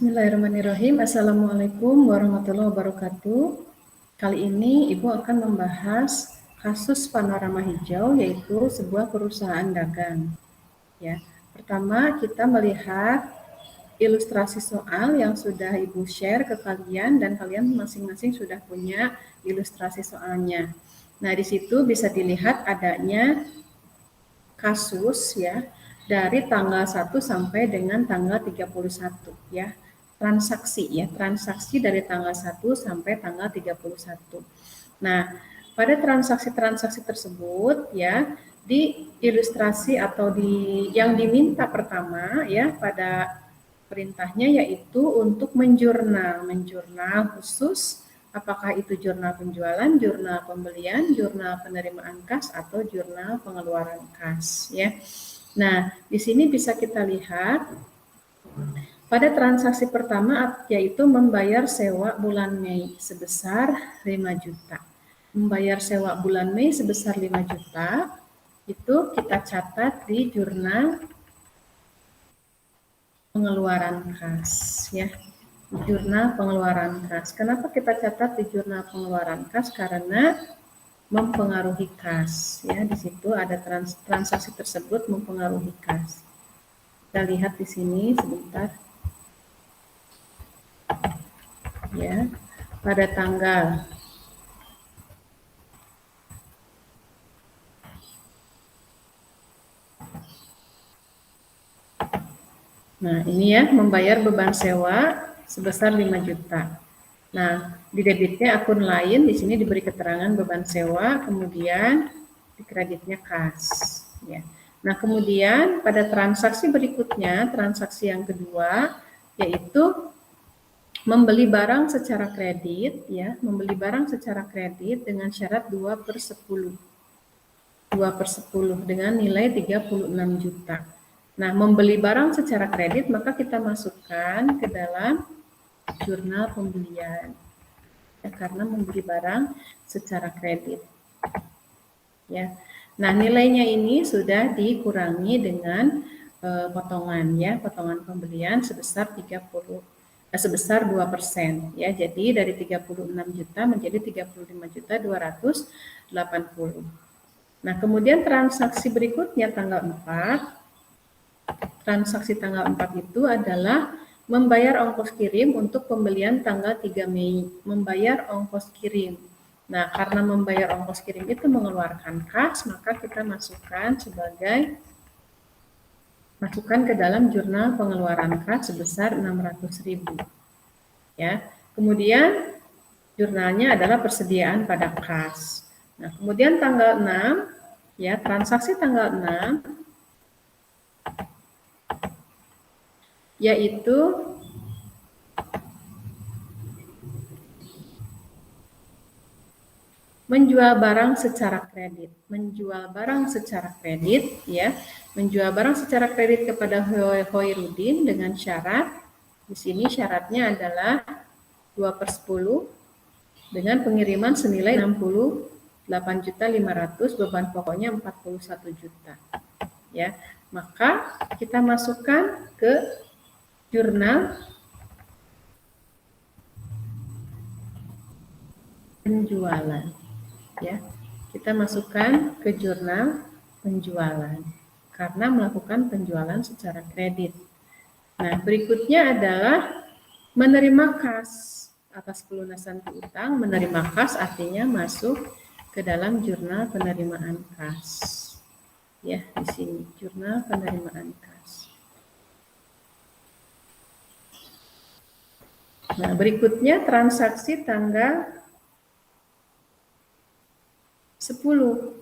Bismillahirrahmanirrahim. Assalamualaikum warahmatullahi wabarakatuh. Kali ini Ibu akan membahas kasus panorama hijau, yaitu sebuah perusahaan dagang. Ya, pertama kita melihat ilustrasi soal yang sudah Ibu share ke kalian dan kalian masing-masing sudah punya ilustrasi soalnya. Nah, di situ bisa dilihat adanya kasus ya dari tanggal 1 sampai dengan tanggal 31 ya. Transaksi dari tanggal 1 sampai tanggal 31. Nah, pada transaksi-transaksi tersebut ya, di ilustrasi atau yang diminta pertama ya pada perintahnya yaitu untuk menjurnal khusus, apakah itu jurnal penjualan, jurnal pembelian, jurnal penerimaan kas atau jurnal pengeluaran kas ya. Nah, di sini bisa kita lihat pada transaksi pertama yaitu membayar sewa bulan Mei sebesar 5 juta. Membayar sewa bulan Mei sebesar 5 juta itu kita catat di jurnal pengeluaran kas ya. Jurnal pengeluaran kas. Kenapa kita catat di jurnal pengeluaran kas? Karena mempengaruhi kas ya. Di situ ada transaksi tersebut mempengaruhi kas. Kita lihat di sini sebentar. Ya, pada tanggal Nah, ini ya, membayar beban sewa sebesar 5 juta. Nah, di debitnya akun lain, di sini diberi keterangan beban sewa, kemudian di kreditnya kas. Ya. Nah, kemudian pada transaksi berikutnya, transaksi yang kedua, yaitu membeli barang secara kredit, ya, membeli barang secara kredit dengan syarat 2/10. 2/10 dengan nilai 36 juta. Nah, membeli barang secara kredit maka kita masukkan ke dalam jurnal pembelian. Ya, karena membeli barang secara kredit. Ya. Nah, nilainya ini sudah dikurangi dengan potongan ya, potongan pembelian sebesar 2%. Ya, jadi dari 36 juta menjadi 35.280. Nah, kemudian transaksi berikutnya tanggal 4. Transaksi tanggal 4 itu adalah membayar ongkos kirim untuk pembelian tanggal 3 Mei. Membayar ongkos kirim. Nah, karena membayar ongkos kirim itu mengeluarkan kas, maka kita masukkan ke dalam jurnal pengeluaran kas sebesar 600.000. Ya. Kemudian jurnalnya adalah persediaan pada kas. Nah, kemudian tanggal 6 ya, transaksi tanggal 6 yaitu menjual barang secara kredit. Menjual barang secara kredit ya, menjual barang secara kredit kepada Hoirudin dengan syarat, di sini syaratnya adalah 2/10 dengan pengiriman senilai 68.500, beban pokoknya 41 juta. Ya, maka kita masukkan ke jurnal penjualan. Ya, kita masukkan ke jurnal penjualan karena melakukan penjualan secara kredit. Nah, berikutnya adalah menerima kas atas pelunasan piutang. Menerima kas artinya masuk ke dalam jurnal penerimaan kas. Ya, di sini jurnal penerimaan kas. Nah, berikutnya transaksi tanggal 10.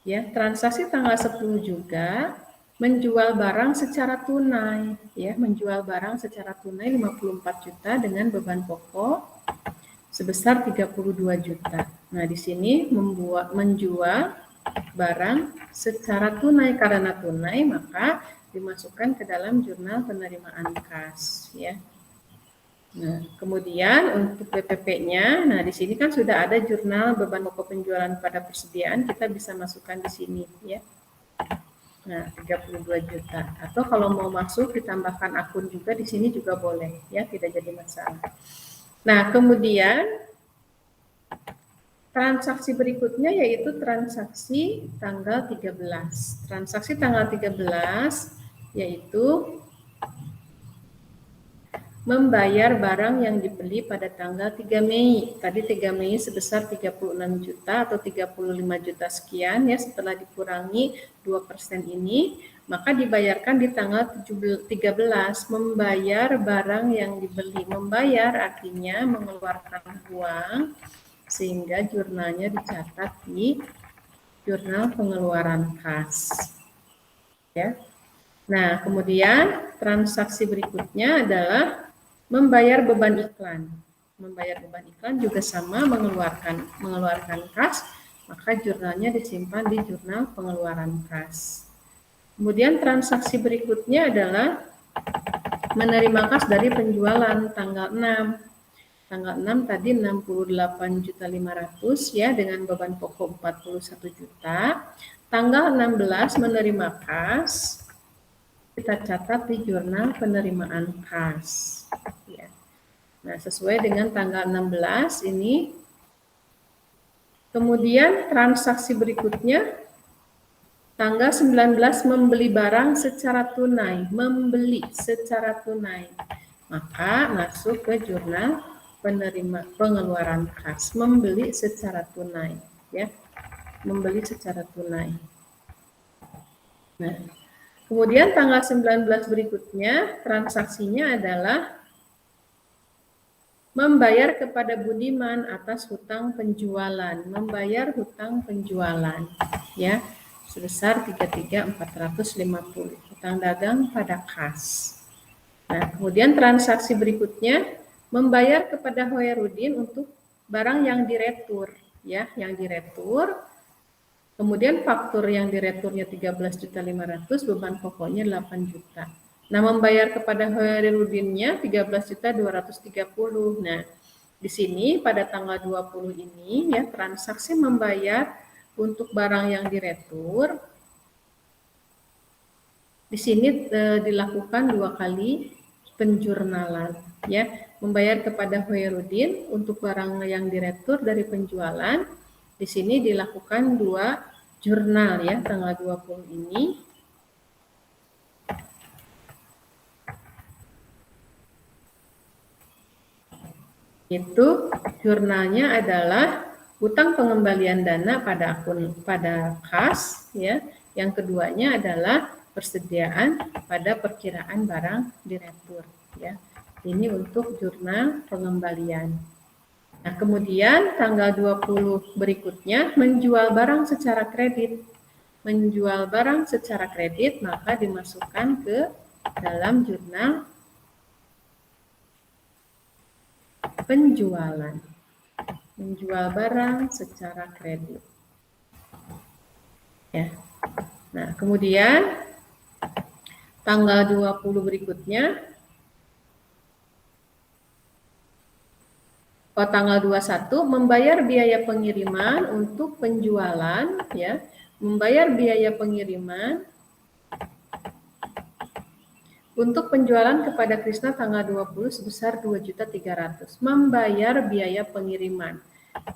Ya, transaksi tanggal 10 juga menjual barang secara tunai, ya, menjual barang secara tunai 54 juta dengan beban pokok sebesar 32 juta. Nah, di sini menjual barang secara tunai, karena tunai maka dimasukkan ke dalam jurnal penerimaan kas, ya. Nah, kemudian untuk BPP-nya, nah di sini kan sudah ada jurnal beban pokok penjualan pada persediaan, kita bisa masukkan di sini ya. Nah, 32 juta. Atau kalau mau masuk ditambahkan akun juga di sini juga boleh, ya, tidak jadi masalah. Nah, kemudian transaksi berikutnya yaitu transaksi tanggal 13. Transaksi tanggal 13 yaitu membayar barang yang dibeli pada tanggal 3 Mei. Tadi 3 Mei sebesar 36 juta atau 35 juta sekian, ya, setelah dikurangi 2% ini, maka dibayarkan di tanggal 13, membayar barang yang dibeli. Membayar artinya mengeluarkan uang sehingga jurnalnya dicatat di jurnal pengeluaran kas. Ya. Nah, kemudian transaksi berikutnya adalah membayar beban iklan. Membayar beban iklan juga sama, mengeluarkan kas, maka jurnalnya disimpan di jurnal pengeluaran kas. Kemudian transaksi berikutnya adalah menerima kas dari penjualan tanggal 6. Tanggal 6 tadi 68.500.000 ya, dengan beban pokok 41 juta. Tanggal 16 menerima kas, kita catat di jurnal penerimaan kas. Ya. Nah, sesuai dengan tanggal 16 ini. Kemudian transaksi berikutnya, tanggal 19 membeli barang secara tunai. Membeli secara tunai. Maka masuk ke jurnal pengeluaran kas. Membeli secara tunai. Ya. Membeli secara tunai. Nah, kemudian tanggal 19 berikutnya, transaksinya adalah membayar kepada Budiman atas hutang penjualan. Membayar hutang penjualan, ya, sebesar 33.450. Hutang dagang pada kas. Nah, kemudian transaksi berikutnya, membayar kepada Hoerudin untuk barang yang diretur, ya, yang diretur. Kemudian faktur yang direturnya 13.500.000, beban pokoknya 8 juta. Nah, membayar kepada Hoerudinnya 13.230. Nah, di sini pada tanggal 20 ini, ya, transaksi membayar untuk barang yang diretur. Di sini dilakukan 2 kali penjurnalan, ya. Membayar kepada Hoerudin untuk barang yang diretur dari penjualan. Di sini dilakukan 2 jurnal, ya, tanggal 20 ini. Itu jurnalnya adalah hutang pengembalian dana pada kas, ya. Yang keduanya adalah persediaan pada perkiraan barang diretur, ya. Ini untuk jurnal pengembalian. Nah, kemudian tanggal 20 berikutnya menjual barang secara kredit. Menjual barang secara kredit maka dimasukkan ke dalam jurnal penjualan. Menjual barang secara kredit. Ya. Nah, kemudian tanggal 20 berikutnya, tanggal 21 membayar biaya pengiriman untuk penjualan, ya. Membayar biaya pengiriman untuk penjualan kepada Krisna tanggal 20 sebesar 2.300.000. Membayar biaya pengiriman.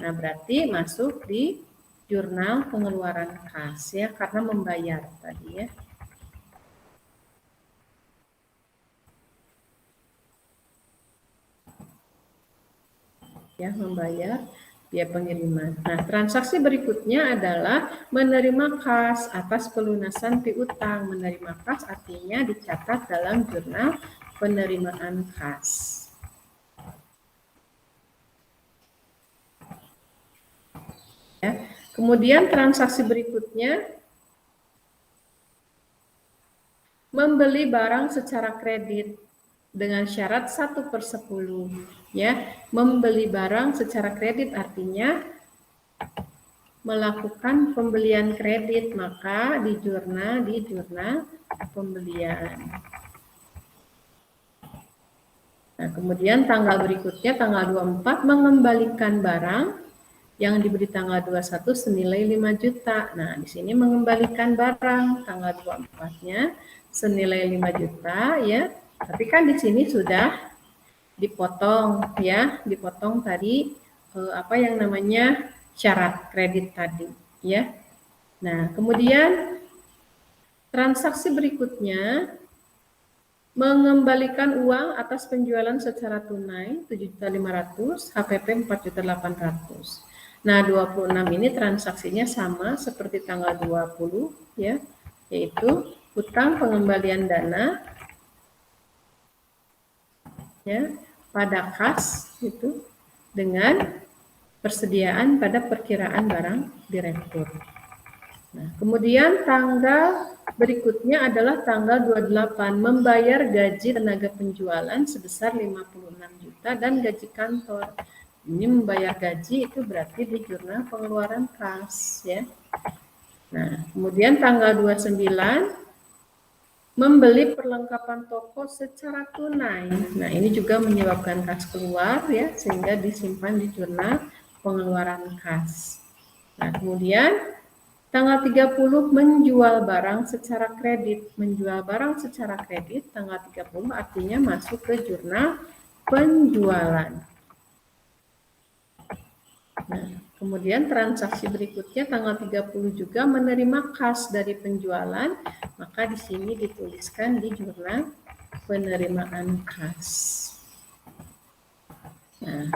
Nah, berarti masuk di jurnal pengeluaran kas, ya, karena membayar tadi, ya. Ya, membayar biaya pengiriman. Nah, transaksi berikutnya adalah menerima kas atas pelunasan piutang. Menerima kas artinya dicatat dalam jurnal penerimaan kas. Ya. Kemudian transaksi berikutnya, membeli barang secara kredit dengan syarat 1/10, ya. Membeli barang secara kredit artinya melakukan pembelian kredit, maka di jurnal pembelian. Nah, kemudian tanggal berikutnya tanggal 24 mengembalikan barang yang diberi tanggal 21 senilai 5 juta. Nah, di sini mengembalikan barang tanggal 24-nya senilai 5 juta ya. Tapi kan di sini sudah dipotong ya, dipotong tadi apa yang namanya syarat kredit tadi ya. Nah, kemudian transaksi berikutnya mengembalikan uang atas penjualan secara tunai 7.500.000, HPP 4.800.000. Nah, 26 ini transaksinya sama seperti tanggal 20 ya, yaitu utang pengembalian dana ya pada kas itu dengan persediaan pada perkiraan barang direktur. Nah, kemudian tanggal berikutnya adalah tanggal 28 membayar gaji tenaga penjualan sebesar 56 juta dan gaji kantor. Ini membayar gaji itu berarti di jurnal pengeluaran kas ya. Nah, kemudian tanggal 29 membeli perlengkapan toko secara tunai. Nah, ini juga menyebabkan kas keluar ya, sehingga disimpan di jurnal pengeluaran kas. Nah, kemudian tanggal 30 menjual barang secara kredit. Menjual barang secara kredit tanggal 30 artinya masuk ke jurnal penjualan. Nah, kemudian transaksi berikutnya tanggal 30 juga menerima kas dari penjualan, maka di sini dituliskan di jurnal penerimaan kas. Nah,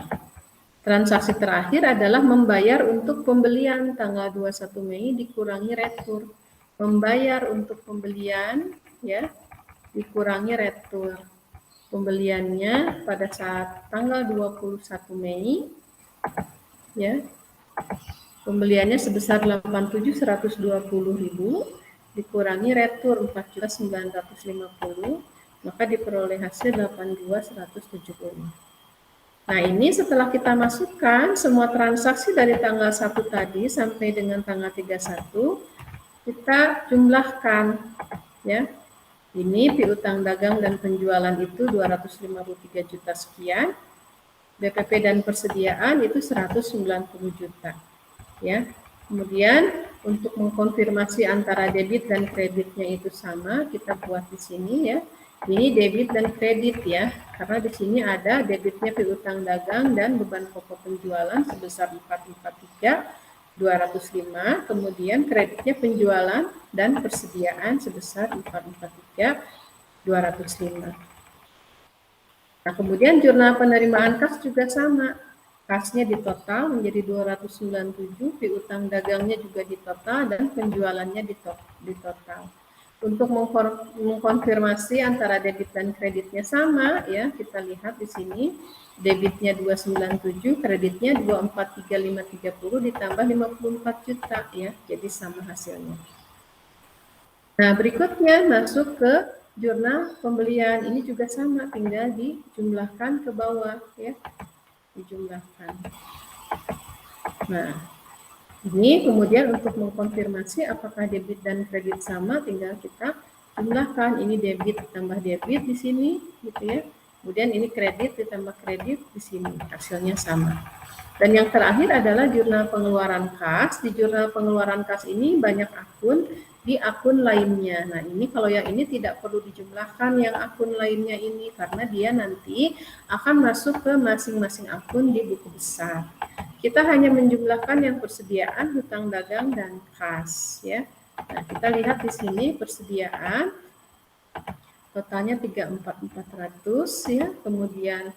transaksi terakhir adalah membayar untuk pembelian tanggal 21 Mei dikurangi retur. Membayar untuk pembelian ya dikurangi retur. Pembeliannya pada saat tanggal 21 Mei ya. Pembeliannya sebesar 87.120.000 dikurangi retur 4.950, maka diperoleh hasil 82.170. Nah, ini setelah kita masukkan semua transaksi dari tanggal 1 tadi sampai dengan tanggal 31, kita jumlahkan ya. Ini piutang dagang dan penjualan itu 253 juta sekian. BPP dan persediaan itu 190 juta. Ya. Kemudian untuk mengkonfirmasi antara debit dan kreditnya itu sama, kita buat di sini ya. Ini debit dan kredit ya, karena di sini ada debitnya piutang dagang dan beban pokok penjualan sebesar 443.205, kemudian kreditnya penjualan dan persediaan sebesar 443.205. Nah, kemudian jurnal penerimaan kas juga sama. Kasnya ditotal menjadi 297, piutang dagangnya juga ditotal dan penjualannya ditotal. Untuk mengkonfirmasi antara debit dan kreditnya sama ya, kita lihat di sini debitnya 297, kreditnya 243.530 ditambah 54 juta ya, jadi sama hasilnya. Nah, berikutnya masuk ke jurnal pembelian, ini juga sama, tinggal dijumlahkan ke bawah ya, dijumlahkan. Nah, ini kemudian untuk mengkonfirmasi apakah debit dan kredit sama, tinggal kita jumlahkan. Ini debit ditambah debit di sini, gitu ya. Kemudian ini kredit ditambah kredit di sini, hasilnya sama. Dan yang terakhir adalah jurnal pengeluaran kas. Di jurnal pengeluaran kas ini banyak akun, di akun lainnya. Nah, ini kalau yang ini tidak perlu dijumlahkan yang akun lainnya ini, karena dia nanti akan masuk ke masing-masing akun di buku besar. Kita hanya menjumlahkan yang persediaan, hutang dagang, dan kas ya. Nah, kita lihat di sini persediaan totalnya 34.400 ya, kemudian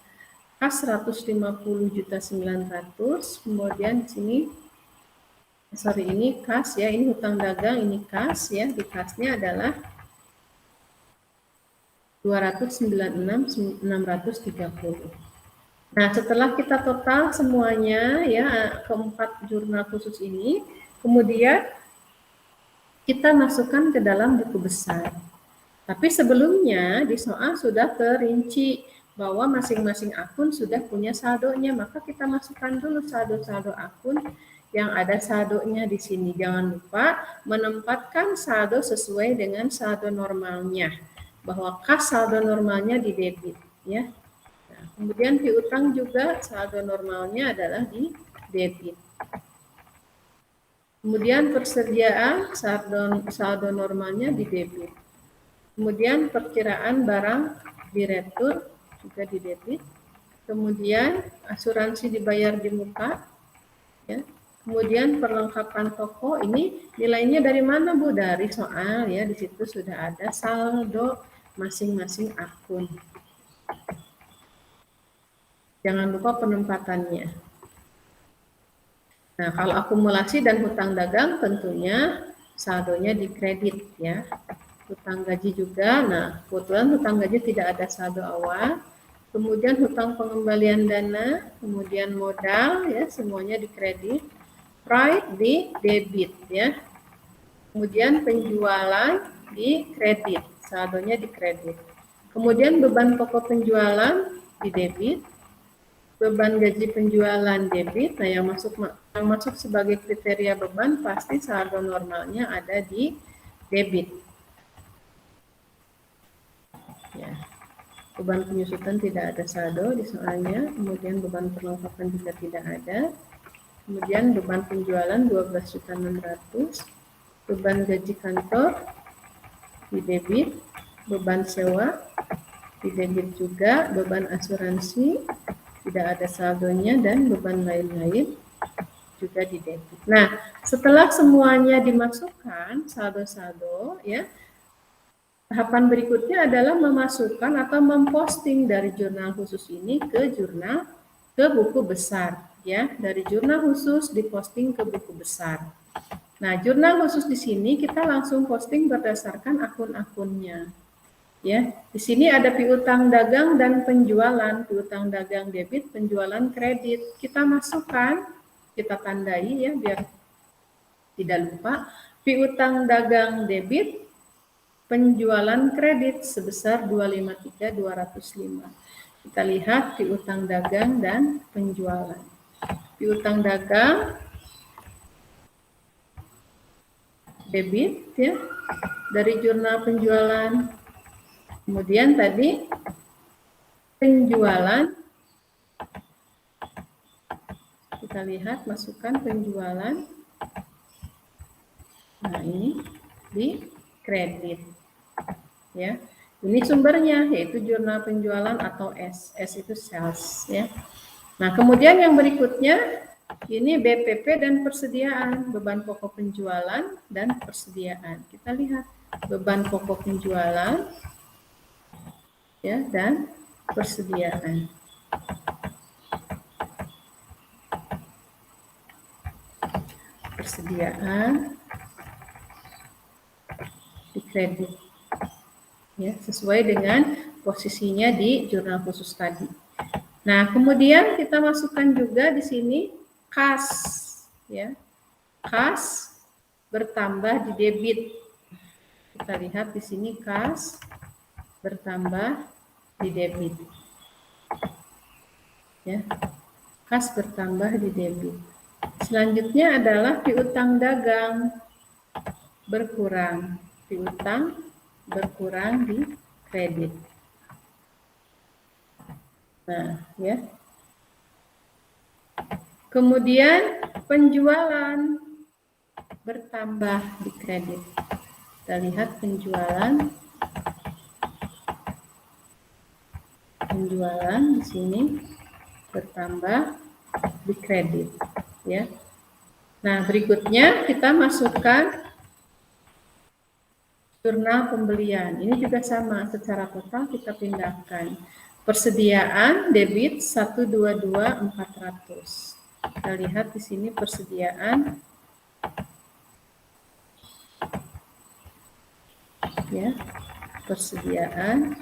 kas 150.900.000, kemudian di sini ini kas ya, ini hutang dagang, ini kas ya, di kasnya adalah 296.630. Nah, setelah kita total semuanya ya, keempat jurnal khusus ini, kemudian kita masukkan ke dalam buku besar. Tapi sebelumnya di soal sudah terinci bahwa masing-masing akun sudah punya saldonya, maka kita masukkan dulu saldo-saldo akun yang ada saldonya di sini. Jangan lupa menempatkan saldo sesuai dengan saldo normalnya, bahwa kas saldo normalnya di debit ya. Kemudian piutang juga saldo normalnya adalah di debit. Kemudian persediaan saldo normalnya di debit. Kemudian perkiraan barang diretur juga di debit. Kemudian asuransi dibayar di muka, ya. Kemudian perlengkapan toko ini nilainya dari mana, Bu? Dari soal, ya, di situ sudah ada saldo masing-masing akun. Jangan lupa penempatannya. Nah, kalau akumulasi dan hutang dagang tentunya saldonya di kredit, ya. Hutang gaji juga. Nah, kebetulan hutang gaji tidak ada saldo awal. Kemudian hutang pengembalian dana, kemudian modal, ya, semuanya di kredit. Right di debit, ya. Kemudian penjualan di kredit, saldonya di kredit. Kemudian beban pokok penjualan di debit, beban gaji penjualan debit. Nah, yang masuk sebagai kriteria beban pasti saldo normalnya ada di debit. Ya. Beban penyusutan tidak ada saldo di soalnya, kemudian beban perlengkapan juga tidak ada. Kemudian beban penjualan 12.600.000, beban gaji kantor di debit, beban sewa di debit juga, beban asuransi tidak ada saldonya, dan beban lain-lain juga di debit. Nah, setelah semuanya dimasukkan saldo-saldo, ya, tahapan berikutnya adalah memasukkan atau memposting dari jurnal khusus ini ke buku besar, ya. Dari jurnal khusus diposting ke buku besar. Nah, jurnal khusus di sini kita langsung posting berdasarkan akun-akunnya. Ya, di sini ada piutang dagang dan penjualan, piutang dagang debit, penjualan kredit. Kita masukkan, kita tandai, ya, biar tidak lupa. Piutang dagang debit, penjualan kredit sebesar 253.205. Kita lihat piutang dagang dan penjualan. Piutang dagang debit, ya, dari jurnal penjualan. Kemudian tadi penjualan, kita lihat masukkan penjualan. Nah, ini di kredit, ya. Ini sumbernya yaitu jurnal penjualan atau S itu sales, ya. Nah, kemudian yang berikutnya ini BPP dan persediaan, beban pokok penjualan dan persediaan. Kita lihat beban pokok penjualan, ya, dan persediaan. Persediaan di kredit, ya, sesuai dengan posisinya di jurnal khusus tadi. Nah, kemudian kita masukkan juga di sini kas, ya. Kas bertambah di debit. Kita lihat di sini kas bertambah di debit, ya. Kas bertambah di debit. Selanjutnya adalah piutang dagang berkurang, piutang berkurang di kredit. Nah, ya. Kemudian penjualan bertambah di kredit. Kita lihat penjualan di sini bertambah di kredit, ya. Nah, berikutnya kita masukkan jurnal pembelian. Ini juga sama, secara total kita pindahkan. Persediaan debit 122.400. Kita lihat di sini persediaan, ya. Persediaan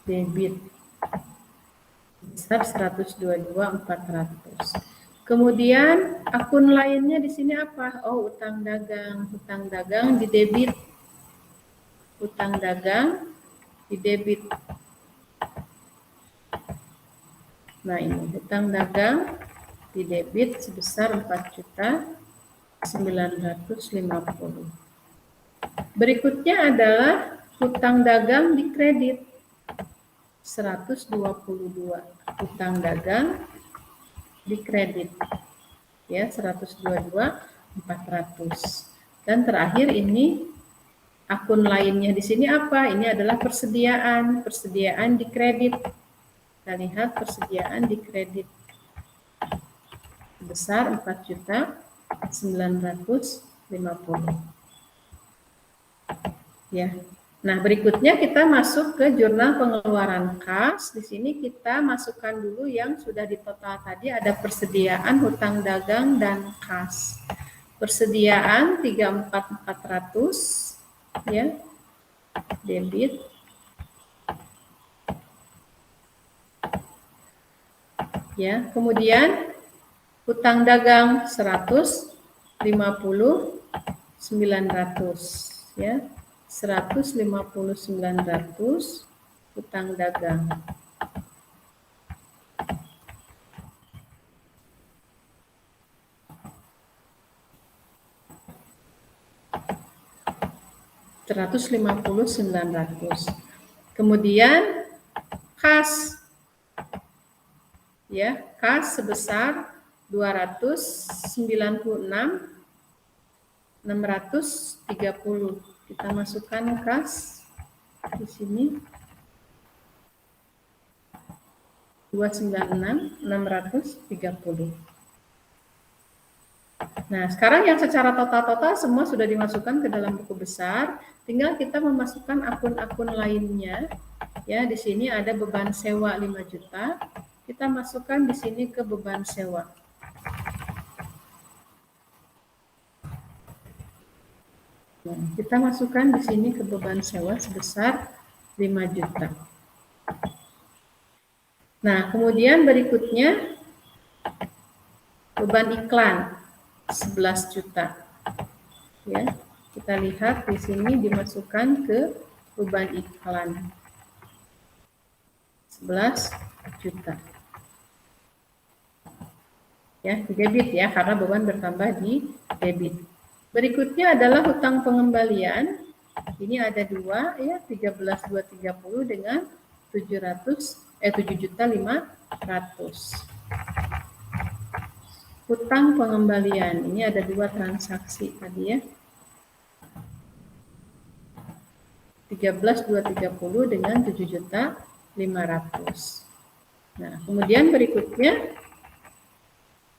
debit besar 122.400. Kemudian akun lainnya di sini apa? Oh, utang dagang. Utang dagang di debit. Utang dagang di debit. Nah, ini utang dagang di debit sebesar 4.950.000. Berikutnya adalah hutang dagang di kredit 122. Hutang dagang di kredit, ya, 122. 400. Dan terakhir ini akun lainnya di sini apa? Ini adalah persediaan di kredit. Kita lihat persediaan di kredit sebesar 4.950. Ya. Nah, berikutnya kita masuk ke jurnal pengeluaran kas. Di sini kita masukkan dulu yang sudah ditotal tadi, ada persediaan, hutang dagang, dan kas. Persediaan 34.400, ya, debit. Ya, kemudian hutang dagang 150.900, ya. 150.900 hutang dagang. Kemudian kas, ya, kas sebesar 296.630. Kita masukkan kas di sini 296.630. Nah, sekarang yang secara total semua sudah dimasukkan ke dalam buku besar, tinggal kita memasukkan akun-akun lainnya. Ya, di sini ada beban sewa 5 juta. Kita masukkan di sini ke beban sewa. Nah, kita masukkan di sini ke beban sewa sebesar 5 juta. Nah, kemudian berikutnya beban iklan 11 juta. Ya, kita lihat di sini dimasukkan ke beban iklan 11 juta. Ya, di debit ya, karena beban bertambah di debit. Berikutnya adalah hutang pengembalian. Ini ada dua, ya, 13.230 dengan 7.500.000. Hutang pengembalian, ini ada dua transaksi tadi ya. 13.230 dengan 7.500.000. Nah, kemudian berikutnya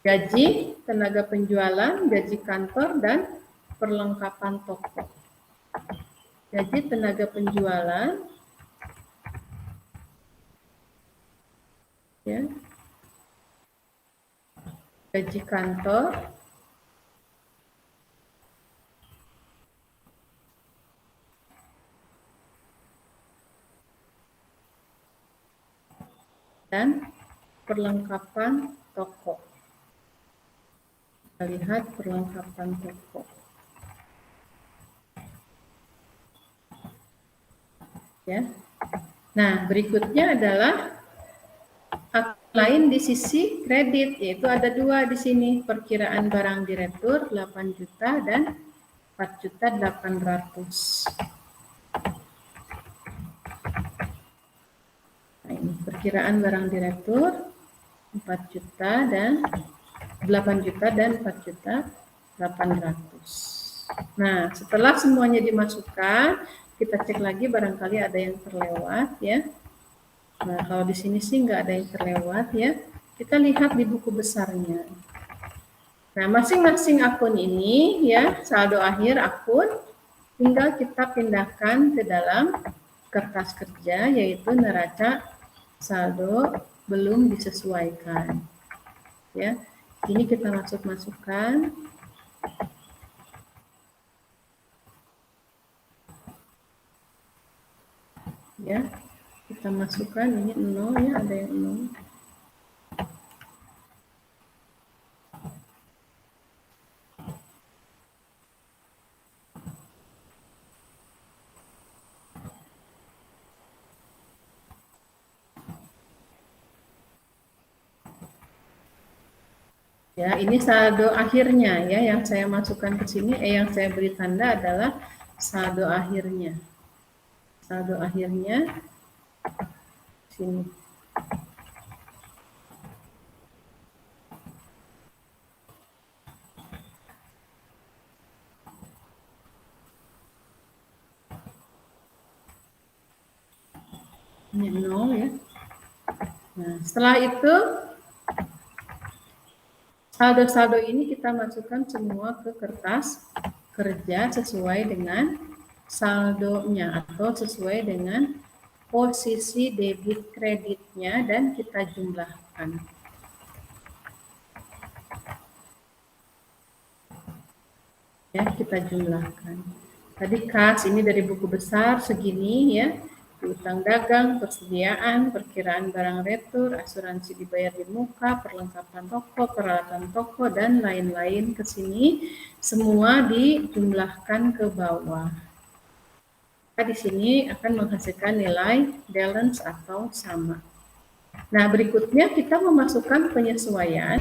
gaji, tenaga penjualan, gaji kantor, dan perlengkapan toko. Gaji tenaga penjualan, ya, gaji kantor, dan perlengkapan toko. Kita lihat perlengkapan toko. Ya. Nah, berikutnya adalah akun lain di sisi kredit, yaitu ada dua di sini, perkiraan barang direktur 8 juta dan 4.800.000. Nah, ini perkiraan barang direktur 4 juta dan 8 juta dan 4.800.000. Nah, setelah semuanya dimasukkan, kita cek lagi barangkali ada yang terlewat ya. Nah, kalau di sini sih nggak ada yang terlewat ya. Kita lihat di buku besarnya. Nah, masing-masing akun ini ya, saldo akhir akun tinggal kita pindahkan ke dalam kertas kerja, yaitu neraca saldo belum disesuaikan. Ya, ini kita masukkan. Ya, kita masukkan ini 0 ya, ada yang 0. Ya, ini saldo akhirnya ya, yang saya masukkan ke sini, yang saya beri tanda adalah saldo akhirnya. Saldo akhirnya sini. Ini 0 ya. Nah, setelah itu saldo-saldo ini kita masukkan semua ke kertas kerja sesuai dengan saldonya atau sesuai dengan posisi debit kreditnya dan kita jumlahkan. Ya, kita jumlahkan. Tadi kas ini dari buku besar segini ya, utang dagang, persediaan, perkiraan barang retur, asuransi dibayar di muka, perlengkapan toko, peralatan toko, dan lain-lain ke sini, semua dijumlahkan ke bawah. Maka di sini akan menghasilkan nilai balance atau sama. Nah, berikutnya kita memasukkan penyesuaian.